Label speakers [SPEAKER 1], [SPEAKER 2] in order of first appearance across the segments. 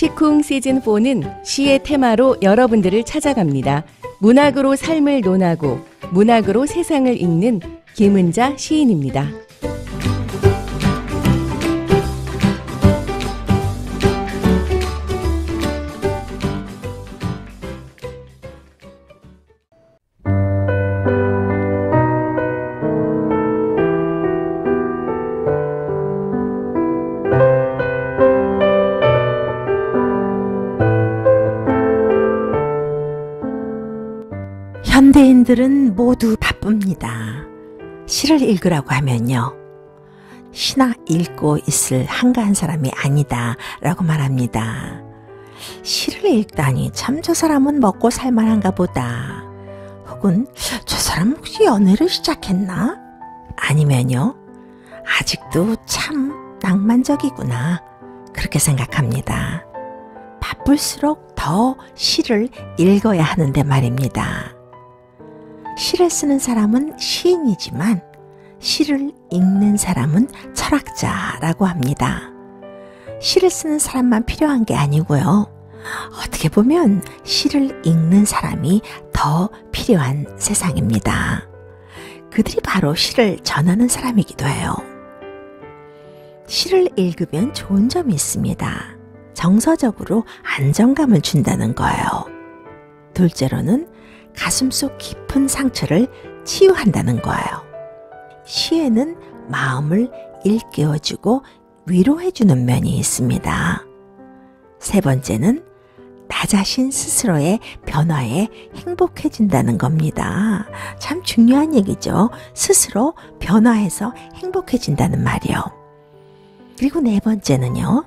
[SPEAKER 1] 시쿵 시즌4는 시의 테마로 여러분들을 찾아갑니다. 문학으로 삶을 논하고 문학으로 세상을 읽는 김은자 시인입니다.
[SPEAKER 2] 현대인들은 모두 바쁩니다. 시를 읽으라고 하면요, 시나 읽고 있을 한가한 사람이 아니다 라고 말합니다. 시를 읽다니 참 저 사람은 먹고 살만한가 보다, 혹은 저 사람 혹시 연애를 시작했나, 아니면요 아직도 참 낭만적이구나, 그렇게 생각합니다. 바쁠수록 더 시를 읽어야 하는데 말입니다. 시를 쓰는 사람은 시인이지만 시를 읽는 사람은 철학자라고 합니다. 시를 쓰는 사람만 필요한 게 아니고요, 어떻게 보면 시를 읽는 사람이 더 필요한 세상입니다. 그들이 바로 시를 전하는 사람이기도 해요. 시를 읽으면 좋은 점이 있습니다. 정서적으로 안정감을 준다는 거예요. 둘째로는 가슴속 깊은 상처를 치유한다는 거예요. 시에는 마음을 일깨워주고 위로해주는 면이 있습니다. 세 번째는 나 자신 스스로의 변화에 행복해진다는 겁니다. 참 중요한 얘기죠. 스스로 변화해서 행복해진다는 말이요. 그리고 네 번째는요,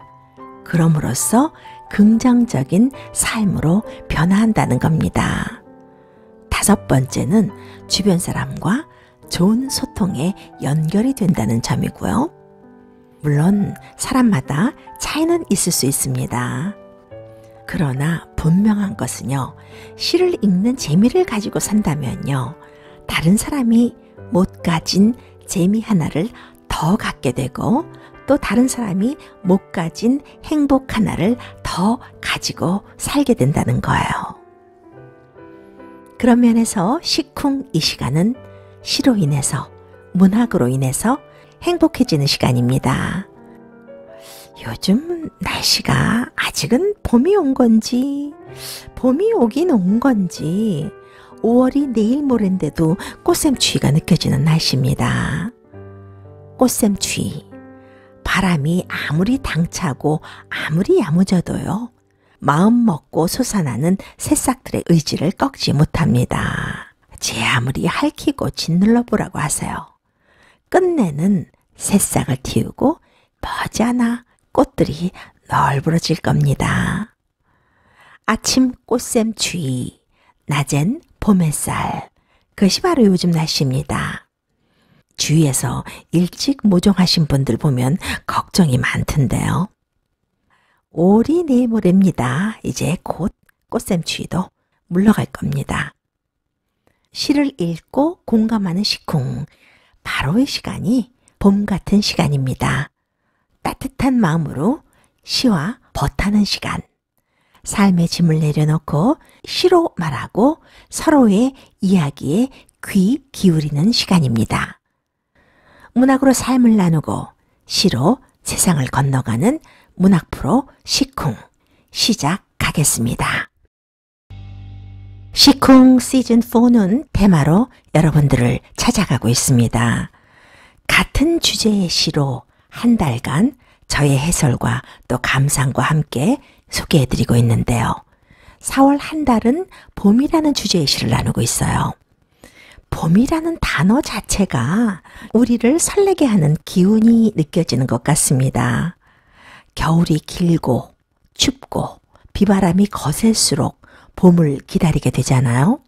[SPEAKER 2] 그럼으로써 긍정적인 삶으로 변화한다는 겁니다. 다섯 번째는 주변 사람과 좋은 소통에 연결이 된다는 점이고요. 물론 사람마다 차이는 있을 수 있습니다. 그러나 분명한 것은요, 시를 읽는 재미를 가지고 산다면요, 다른 사람이 못 가진 재미 하나를 더 갖게 되고, 또 다른 사람이 못 가진 행복 하나를 더 가지고 살게 된다는 거예요. 그런 면에서 시쿵 이 시간은 시로 인해서, 문학으로 인해서 행복해지는 시간입니다. 요즘 날씨가 아직은 봄이 온 건지, 봄이 오긴 온 건지, 5월이 내일 모레인데도 꽃샘추위가 느껴지는 날씨입니다. 꽃샘추위, 바람이 아무리 당차고 아무리 야무져도요, 마음 먹고 솟아나는 새싹들의 의지를 꺾지 못합니다. 제 아무리 핥히고 짓눌러 보라고 하세요. 끝내는 새싹을 틔우고 머지않아 꽃들이 널브러질 겁니다. 아침 꽃샘추위, 낮엔 봄햇살, 그것이 바로 요즘 날씨입니다. 주위에서 일찍 모종하신 분들 보면 걱정이 많던데요. 5월이 내일 모레입니다. 이제 곧 꽃샘추위도 물러갈 겁니다. 시를 읽고 공감하는 시쿵, 바로 이 시간이 봄 같은 시간입니다. 따뜻한 마음으로 시와 벗하는 시간, 삶의 짐을 내려놓고 시로 말하고 서로의 이야기에 귀 기울이는 시간입니다. 문학으로 삶을 나누고 시로 세상을 건너가는 문학 프로 시쿵, 시작하겠습니다. 시쿵 시즌4는 테마로 여러분들을 찾아가고 있습니다. 같은 주제의 시로 한 달간 저의 해설과 또 감상과 함께 소개해드리고 있는데요. 4월 한 달은 봄이라는 주제의 시를 나누고 있어요. 봄이라는 단어 자체가 우리를 설레게 하는 기운이 느껴지는 것 같습니다. 겨울이 길고 춥고 비바람이 거셀수록 봄을 기다리게 되잖아요.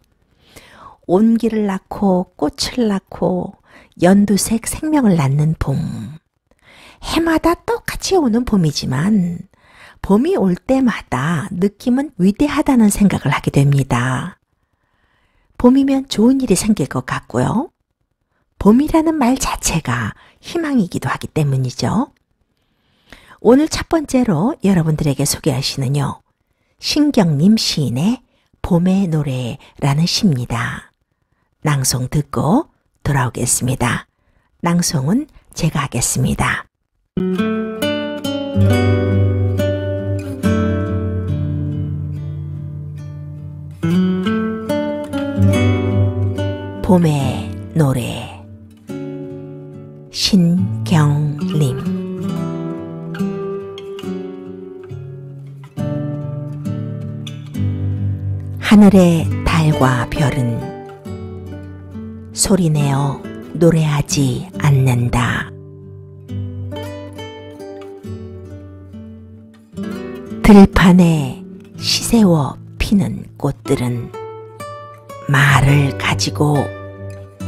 [SPEAKER 2] 온기를 낳고 꽃을 낳고 연두색 생명을 낳는 봄. 해마다 똑같이 오는 봄이지만 봄이 올 때마다 느낌은 위대하다는 생각을 하게 됩니다. 봄이면 좋은 일이 생길 것 같고요. 봄이라는 말 자체가 희망이기도 하기 때문이죠. 오늘 첫 번째로 여러분들에게 소개할 시는요. 신경림 시인의 봄의 노래라는 시입니다. 낭송 듣고 돌아오겠습니다. 낭송은 제가 하겠습니다. 봄의 노래 신경림 하늘의 달과 별은 소리내어 노래하지 않는다. 들판에 시세워 피는 꽃들은 말을 가지고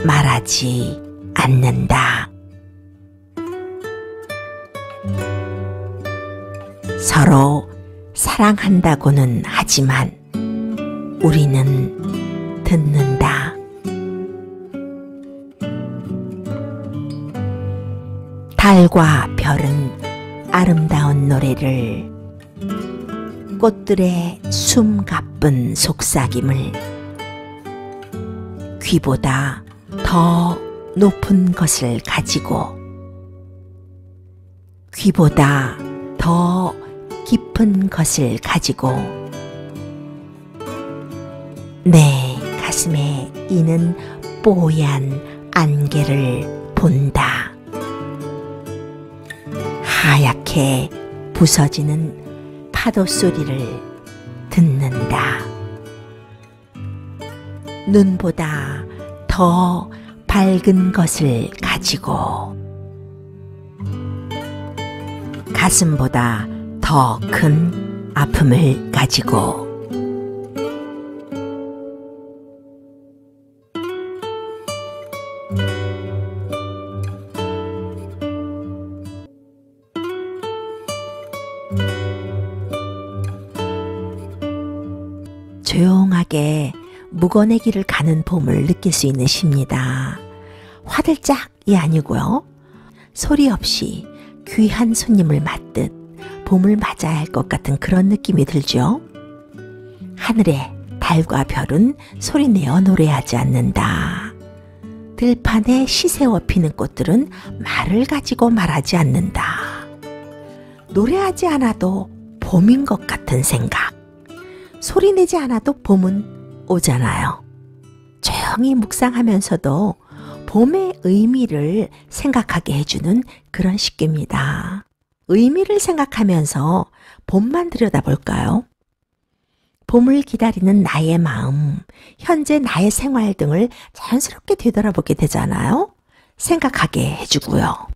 [SPEAKER 2] 말하지 않는다. 서로 사랑한다고는 하지만 우리는 듣는다. 달과 별은 아름다운 노래를, 꽃들의 숨가쁜 속삭임을 귀보다 더 높은 것을 가지고, 귀보다 더 깊은 것을 가지고 내 가슴에 이는 뽀얀 안개를 본다. 하얗게 부서지는 파도 소리를 듣는다. 눈보다 더 밝은 것을 가지고, 가슴보다 더 큰 아픔을 가지고, 조용하게 묵어내기를 가는 봄을 느낄 수 있는 시입니다. 화들짝이 아니고요. 소리 없이 귀한 손님을 맞듯 봄을 맞아야 할 것 같은 그런 느낌이 들죠. 하늘에 달과 별은 소리내어 노래하지 않는다. 들판에 시세워 피는 꽃들은 말을 가지고 말하지 않는다. 노래하지 않아도 봄인 것 같은 생각. 소리내지 않아도 봄은 오잖아요. 조용히 묵상하면서도 봄의 의미를 생각하게 해주는 그런 시입니다. 의미를 생각하면서 봄만 들여다볼까요? 봄을 기다리는 나의 마음, 현재 나의 생활 등을 자연스럽게 되돌아보게 되잖아요. 생각하게 해주고요.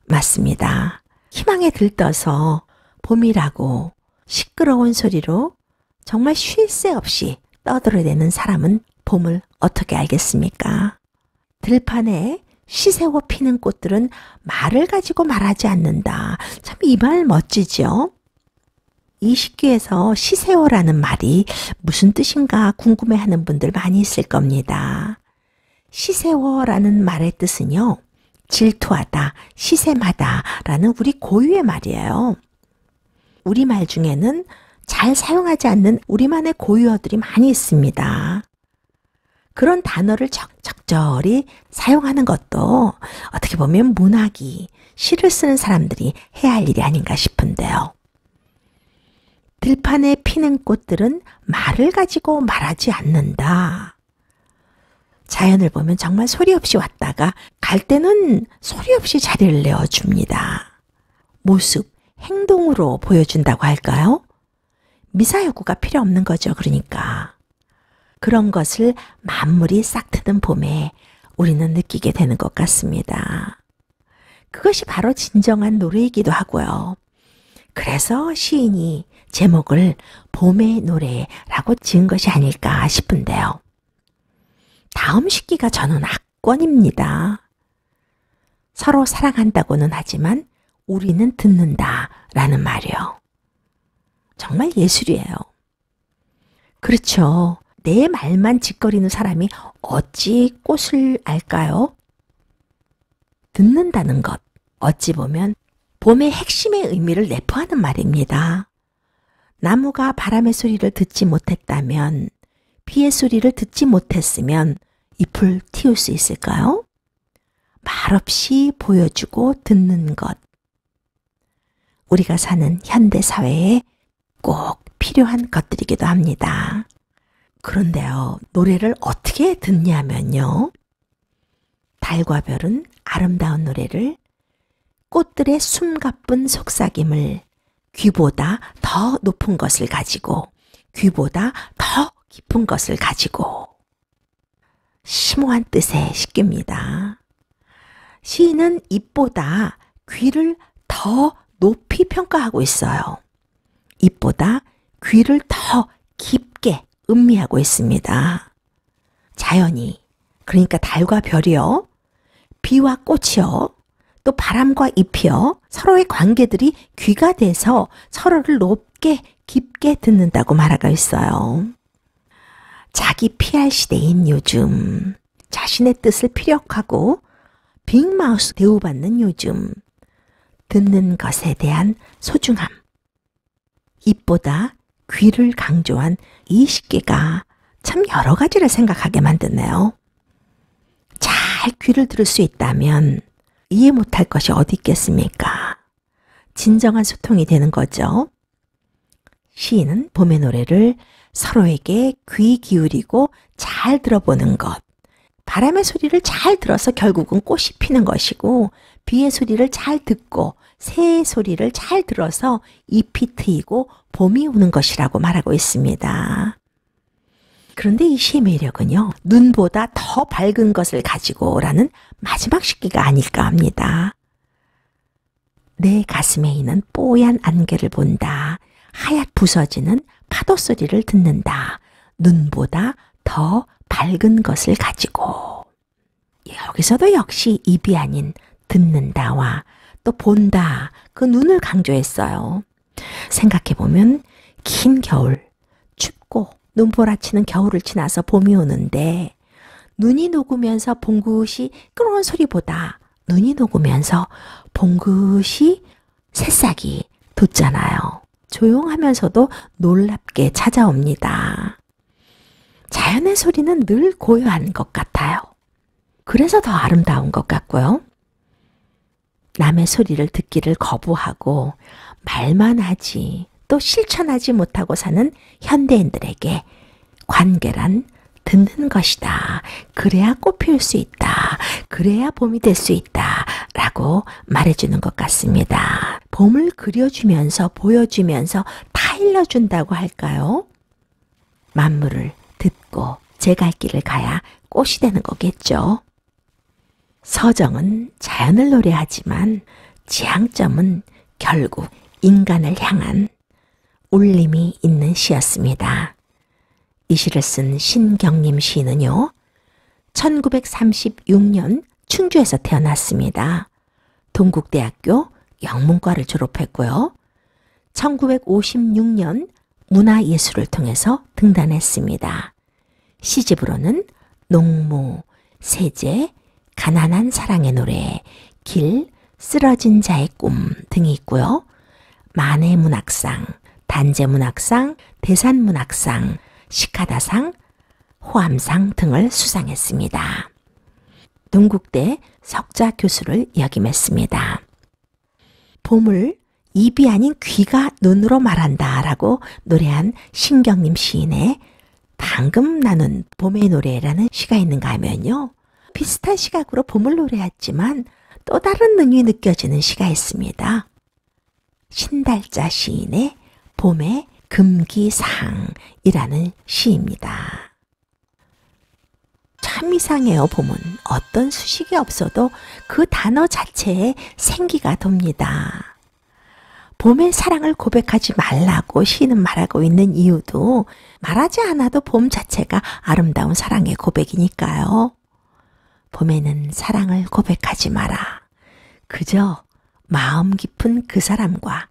[SPEAKER 2] 맞습니다. 희망에 들떠서 봄이라고 시끄러운 소리로 정말 쉴 새 없이 떠들어대는 사람은 봄을 어떻게 알겠습니까? 들판에 시세워 피는 꽃들은 말을 가지고 말하지 않는다. 참 이 말 멋지죠? 이 시기에서 시세워라는 말이 무슨 뜻인가 궁금해하는 분들 많이 있을 겁니다. 시세워라는 말의 뜻은요, 질투하다, 시샘하다 라는 우리 고유의 말이에요. 우리말 중에는 잘 사용하지 않는 우리만의 고유어들이 많이 있습니다. 그런 단어를 적절히 사용하는 것도 어떻게 보면 문학이, 시를 쓰는 사람들이 해야 할 일이 아닌가 싶은데요. 들판에 피는 꽃들은 말을 가지고 말하지 않는다. 자연을 보면 정말 소리 없이 왔다가 갈 때는 소리 없이 자리를 내어줍니다. 모습, 행동으로 보여준다고 할까요? 미사여구가 필요 없는 거죠. 그러니까 그런 것을 만물이 싹 트는 봄에 우리는 느끼게 되는 것 같습니다. 그것이 바로 진정한 노래이기도 하고요. 그래서 시인이 제목을 봄의 노래라고 지은 것이 아닐까 싶은데요. 다음 시기가 저는 악권입니다. 서로 사랑한다고는 하지만 우리는 듣는다라는 말이요. 정말 예술이에요. 그렇죠. 내 말만 짓거리는 사람이 어찌 꽃을 알까요? 듣는다는 것, 어찌 보면 봄의 핵심의 의미를 내포하는 말입니다. 나무가 바람의 소리를 듣지 못했다면, 비의 소리를 듣지 못했으면 잎을 틔울 수 있을까요? 말없이 보여주고 듣는 것. 우리가 사는 현대 사회에 꼭 필요한 것들이기도 합니다. 그런데요, 노래를 어떻게 듣냐면요. 달과 별은 아름다운 노래를, 꽃들의 숨가쁜 속삭임을 귀보다 더 높은 것을 가지고, 귀보다 더 깊은 것을 가지고, 심오한 뜻의 시입니다. 시인은 잎보다 귀를 더 높이 평가하고 있어요. 잎보다 귀를 더 깊게 음미하고 있습니다. 자연이, 그러니까 달과 별이요, 비와 꽃이요, 또 바람과 잎이요, 서로의 관계들이 귀가 돼서 서로를 높게 깊게 듣는다고 말하고 있어요. 자기 PR 시대인 요즘, 자신의 뜻을 피력하고 빅마우스 대우받는 요즘, 듣는 것에 대한 소중함, 잎보다 귀를 강조한 이 시기가 참 여러 가지를 생각하게 만드네요. 잘 귀를 들을 수 있다면 이해 못할 것이 어디 있겠습니까? 진정한 소통이 되는 거죠. 시인은 봄의 노래를 서로에게 귀 기울이고 잘 들어보는 것, 바람의 소리를 잘 들어서 결국은 꽃이 피는 것이고, 비의 소리를 잘 듣고 새의 소리를 잘 들어서 잎이 트이고 봄이 오는 것이라고 말하고 있습니다. 그런데 이 시의 매력은요, 눈보다 더 밝은 것을 가지고라는 마지막 시기가 아닐까 합니다. 내 가슴에 있는 뽀얀 안개를 본다. 하얗 부서지는 파도 소리를 듣는다. 눈보다 더 밝은 것을 가지고. 여기서도 역시 입이 아닌 듣는다와 또 본다, 그 눈을 강조했어요. 생각해보면 긴 겨울, 춥고 눈보라치는 겨울을 지나서 봄이 오는데, 눈이 녹으면서 봉긋이 끓어온 소리보다 눈이 녹으면서 봉긋이 새싹이 돋잖아요. 조용하면서도 놀랍게 찾아옵니다. 자연의 소리는 늘 고요한 것 같아요. 그래서 더 아름다운 것 같고요. 남의 소리를 듣기를 거부하고 말만 하지 또 실천하지 못하고 사는 현대인들에게 관계란 듣는 것이다. 그래야 꽃 피울 수 있다. 그래야 봄이 될 수 있다. 라고 말해주는 것 같습니다. 봄을 그려주면서 보여주면서 타일러준다고 할까요? 만물을 듣고 제 갈 길을 가야 꽃이 되는 거겠죠. 서정은 자연을 노래하지만 지향점은 결국 인간을 향한 울림이 있는 시였습니다. 이 시를 쓴 신경림 시인은요, 1936년 충주에서 태어났습니다. 동국대학교 영문과를 졸업했고요. 1956년 문화예술을 통해서 등단했습니다. 시집으로는 농무, 세제, 가난한 사랑의 노래, 길, 쓰러진 자의 꿈 등이 있고요. 만해문학상, 단재문학상, 대산문학상, 시카다상, 호암상 등을 수상했습니다. 동국대 석좌 교수를 역임했습니다. 봄을 입이 아닌 귀가 눈으로 말한다 라고 노래한 신경림 시인의 방금 나눈 봄의 노래라는 시가 있는가 하면요, 비슷한 시각으로 봄을 노래했지만 또 다른 의미 느껴지는 시가 있습니다. 신달자 시인의 봄의 금기상이라는 시입니다. 참 이상해요. 봄은 어떤 수식이 없어도 그 단어 자체에 생기가 돕니다. 봄의 사랑을 고백하지 말라고 시인은 말하고 있는 이유도 말하지 않아도 봄 자체가 아름다운 사랑의 고백이니까요. 봄에는 사랑을 고백하지 마라. 그저 마음 깊은 그 사람과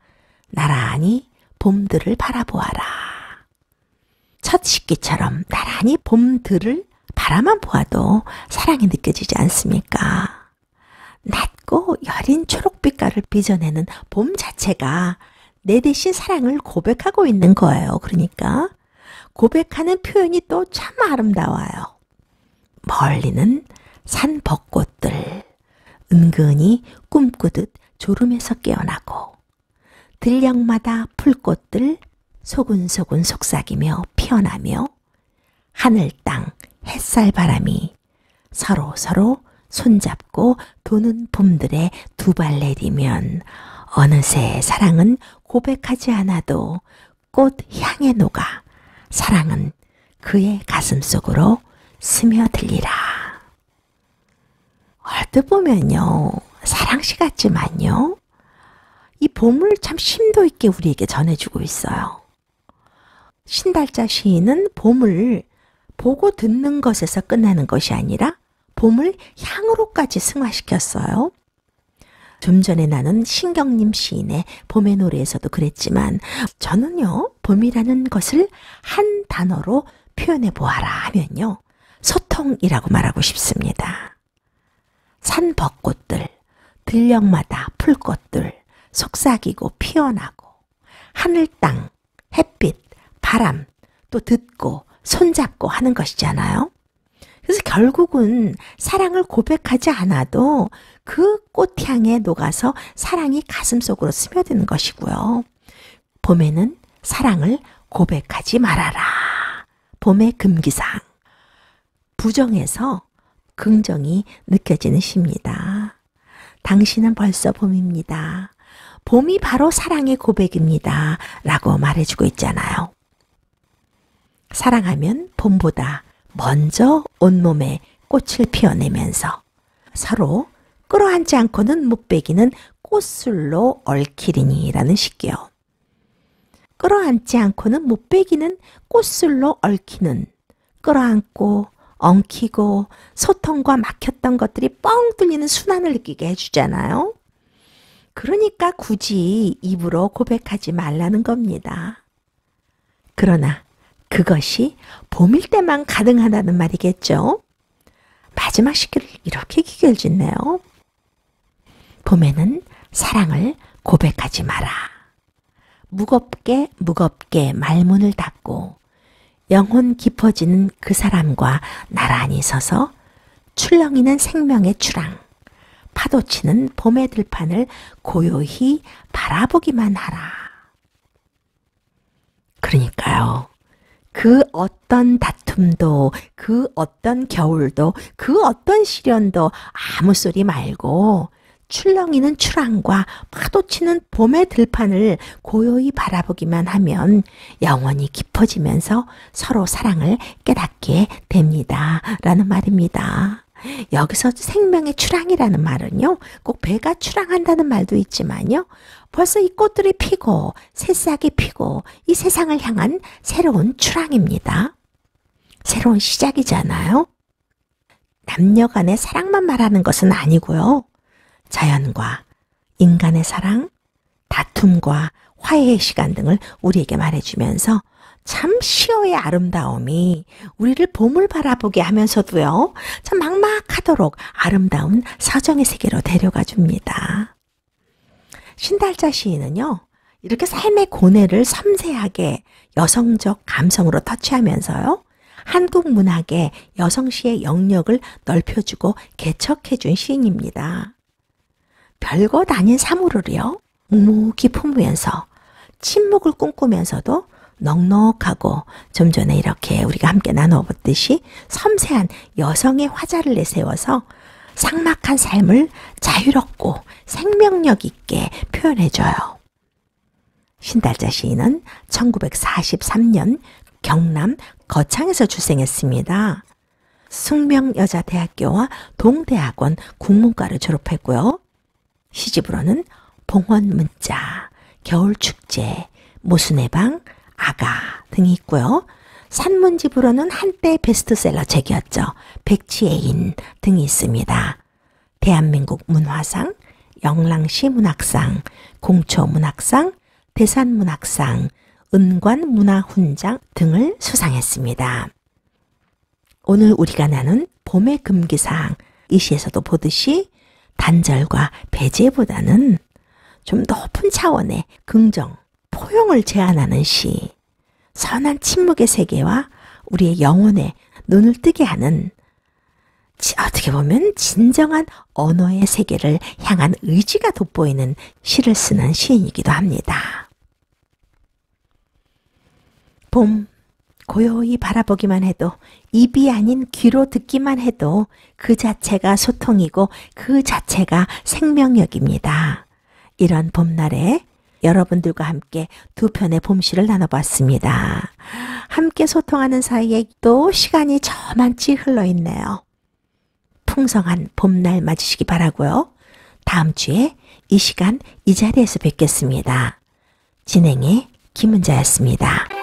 [SPEAKER 2] 나란히 봄들을 바라보아라. 첫 식기처럼 나란히 봄들을 바라만 보아도 사랑이 느껴지지 않습니까? 낮고 여린 초록빛깔을 빚어내는 봄 자체가 내 대신 사랑을 고백하고 있는 거예요. 그러니까 고백하는 표현이 또 참 아름다워요. 멀리는 산 벚꽃들 은근히 꿈꾸듯 졸음에서 깨어나고 들녘마다 풀꽃들 소근소근 속삭이며 피어나며 하늘 땅 햇살 바람이 서로 손잡고 도는 봄들에 두 발 내디면 어느새 사랑은 고백하지 않아도 꽃 향에 녹아 사랑은 그의 가슴 속으로 스며들리라. 얼뜻 보면요, 사랑시 같지만요, 이 봄을 참 심도 있게 우리에게 전해주고 있어요. 신달자 시인은 봄을 보고 듣는 것에서 끝나는 것이 아니라 봄을 향으로까지 승화시켰어요. 좀 전에 나눈 신경림 시인의 봄의 노래에서도 그랬지만 저는요, 봄이라는 것을 한 단어로 표현해 보아라 하면요, 소통이라고 말하고 싶습니다. 산 벚꽃들, 들녘마다 풀꽃들 속삭이고 피어나고 하늘 땅, 햇빛, 바람 또 듣고 손잡고 하는 것이잖아요. 그래서 결국은 사랑을 고백하지 않아도 그 꽃향에 녹아서 사랑이 가슴속으로 스며드는 것이고요. 봄에는 사랑을 고백하지 말아라. 봄의 금기상. 부정에서 긍정이 느껴지는 시입니다. 당신은 벌써 봄입니다. 봄이 바로 사랑의 고백입니다. 라고 말해주고 있잖아요. 사랑하면 봄보다 먼저 온몸에 꽃을 피워내면서 서로 끌어안지 않고는 못 베기는 꽃술로 얽히리니 라는 식이요. 끌어안지 않고는 못 베기는 꽃술로 얽히는, 끌어안고 엉키고 소통과 막혔던 것들이 뻥 뚫리는 순환을 느끼게 해주잖아요. 그러니까 굳이 입으로 고백하지 말라는 겁니다. 그러나 그것이 봄일 때만 가능하다는 말이겠죠. 마지막 시기를 이렇게 기결짓네요. 봄에는 사랑을 고백하지 마라. 무겁게 말문을 닫고 영혼 깊어지는 그 사람과 나란히 서서 출렁이는 생명의 출항, 파도치는 봄의 들판을 고요히 바라보기만 하라. 그러니까요. 그 어떤 다툼도, 그 어떤 겨울도, 그 어떤 시련도 아무 소리 말고 출렁이는 출항과 파도치는 봄의 들판을 고요히 바라보기만 하면 영원히 깊어지면서 서로 사랑을 깨닫게 됩니다. 라는 말입니다. 여기서 생명의 출항이라는 말은요, 꼭 배가 출항한다는 말도 있지만요, 벌써 이 꽃들이 피고 새싹이 피고 이 세상을 향한 새로운 출항입니다. 새로운 시작이잖아요. 남녀 간의 사랑만 말하는 것은 아니고요. 자연과 인간의 사랑, 다툼과 화해의 시간 등을 우리에게 말해주면서 참 시어의 아름다움이 우리를 봄을 바라보게 하면서도요, 참 막막하도록 아름다운 서정의 세계로 데려가 줍니다. 신달자 시인은요, 이렇게 삶의 고뇌를 섬세하게 여성적 감성으로 터치하면서요, 한국 문학의 여성시의 영역을 넓혀주고 개척해준 시인입니다. 별것 아닌 사물을요, 묵묵히 품으면서 침묵을 꿈꾸면서도 넉넉하고 좀 전에 이렇게 우리가 함께 나눠봤듯이 섬세한 여성의 화자를 내세워서 삭막한 삶을 자유롭고 생명력 있게 표현해줘요. 신달자 시인은 1943년 경남 거창에서 출생했습니다. 숙명여자대학교와 동대학원 국문과를 졸업했고요. 시집으로는 봉헌문자, 겨울축제, 모순의 방, 아가 등이 있고요. 산문집으로는 한때 베스트셀러 책이었죠. 백치애인 등이 있습니다. 대한민국 문화상, 영랑시 문학상, 공초 문학상, 대산 문학상, 은관 문화훈장 등을 수상했습니다. 오늘 우리가 나눈 봄의 금기상, 이 시에서도 보듯이 단절과 배제보다는 좀 높은 차원의 긍정, 포용을 제안하는 시, 선한 침묵의 세계와 우리의 영혼에 눈을 뜨게 하는 어떻게 보면 진정한 언어의 세계를 향한 의지가 돋보이는 시를 쓰는 시인이기도 합니다. 봄, 고요히 바라보기만 해도 입이 아닌 귀로 듣기만 해도 그 자체가 소통이고 그 자체가 생명력입니다. 이런 봄날에 여러분들과 함께 두 편의 봄시를 나눠봤습니다. 함께 소통하는 사이에 또 시간이 저만치 흘러있네요. 풍성한 봄날 맞으시기 바라고요. 다음 주에 이 시간 이 자리에서 뵙겠습니다. 진행의 김은자였습니다.